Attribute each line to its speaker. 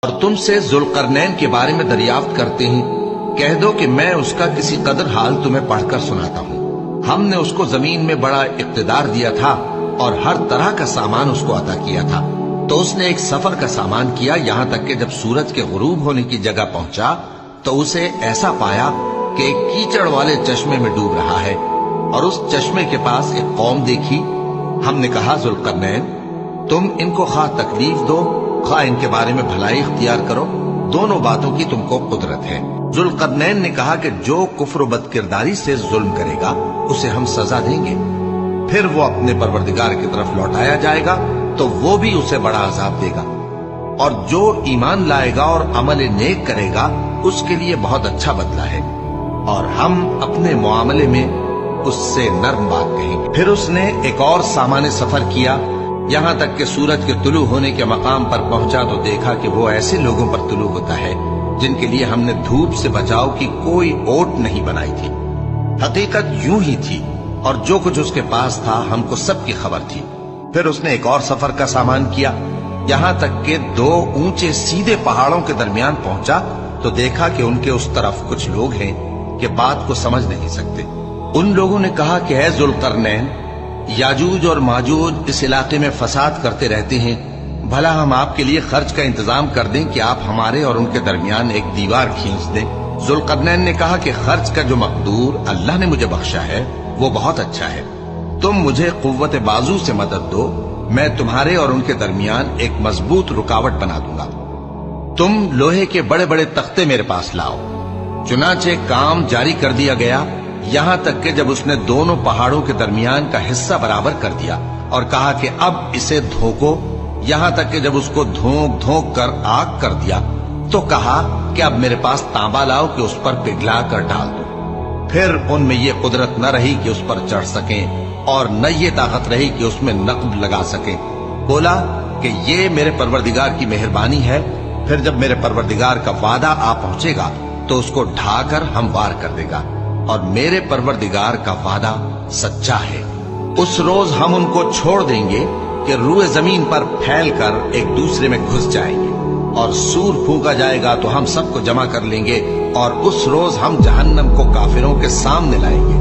Speaker 1: اور تم سے ذوالقرنین کے بارے میں دریافت کرتے ہیں، کہہ دو کہ میں اس کا کسی قدر حال تمہیں پڑھ کر سناتا ہوں۔ ہم نے اس کو زمین میں بڑا اقتدار دیا تھا اور ہر طرح کا سامان اس کو عطا کیا تھا، تو اس نے ایک سفر کا سامان کیا، یہاں تک کہ جب سورج کے غروب ہونے کی جگہ پہنچا تو اسے ایسا پایا کہ ایک کیچڑ والے چشمے میں ڈوب رہا ہے، اور اس چشمے کے پاس ایک قوم دیکھی۔ ہم نے کہا ذوالقرنین، تم ان کو خواہ تکلیف دو خواہ ان کے بارے میں بھلائی اختیار کرو، دونوں باتوں کی تم کو قدرت ہے۔ ذوالقرنین نے کہا کہ جو کفر و بد کرداری سے ظلم کرے گا اسے ہم سزا دیں گے، پھر وہ اپنے پروردگار کی طرف لوٹایا جائے گا تو وہ بھی اسے بڑا عذاب دے گا، اور جو ایمان لائے گا اور عمل نیک کرے گا اس کے لیے بہت اچھا بدلہ ہے، اور ہم اپنے معاملے میں اس سے نرم بات کہیں گے۔ پھر اس نے ایک اور سامان سفر کیا، یہاں تک کہ سورج کے طلوع ہونے کے مقام پر پہنچا تو دیکھا کہ وہ ایسے لوگوں پر طلوع ہوتا ہے جن کے لیے ہم نے دھوپ سے بچاؤ کی کوئی اوٹ نہیں بنائی تھی۔ حقیقت یوں ہی تھی، اور جو کچھ اس کے پاس تھا ہم کو سب کی خبر تھی۔ پھر اس نے ایک اور سفر کا سامان کیا، یہاں تک کہ دو اونچے سیدھے پہاڑوں کے درمیان پہنچا تو دیکھا کہ ان کے اس طرف کچھ لوگ ہیں کہ بات کو سمجھ نہیں سکتے۔ ان لوگوں نے کہا کہ اے ذوالقرنین، یاجوج اور ماجوج اس علاقے میں فساد کرتے رہتے ہیں، بھلا ہم آپ کے لیے خرچ کا انتظام کر دیں کہ آپ ہمارے اور ان کے درمیان ایک دیوار کھینچ دیں۔ ذوالقرنین نے کہا کہ خرچ کا جو مقدور اللہ نے مجھے بخشا ہے وہ بہت اچھا ہے، تم مجھے قوت بازو سے مدد دو، میں تمہارے اور ان کے درمیان ایک مضبوط رکاوٹ بنا دوں گا۔ تم لوہے کے بڑے بڑے تختے میرے پاس لاؤ۔ چنانچہ کام جاری کر دیا گیا، یہاں تک کہ جب اس نے دونوں پہاڑوں کے درمیان کا حصہ برابر کر دیا اور کہا کہ اب اسے دھوکو، یہاں تک کہ جب اس کو دھونک دھونک کر آگ کر دیا تو کہا کہ اب میرے پاس تانبا لاؤ کہ اس پر پگھلا کر ڈال دو۔ پھر ان میں یہ قدرت نہ رہی کہ اس پر چڑھ سکیں، اور نہ یہ طاقت رہی کہ اس میں نقب لگا سکیں۔ بولا کہ یہ میرے پروردگار کی مہربانی ہے، پھر جب میرے پروردگار کا وعدہ آ پہنچے گا تو اس کو ڈھا کر ہموار کر دے گا، اور میرے پروردگار کا وعدہ سچا ہے۔ اس روز ہم ان کو چھوڑ دیں گے کہ روئے زمین پر پھیل کر ایک دوسرے میں گھس جائیں گے، اور سور پھونکا جائے گا تو ہم سب کو جمع کر لیں گے، اور اس روز ہم جہنم کو کافروں کے سامنے لائیں گے۔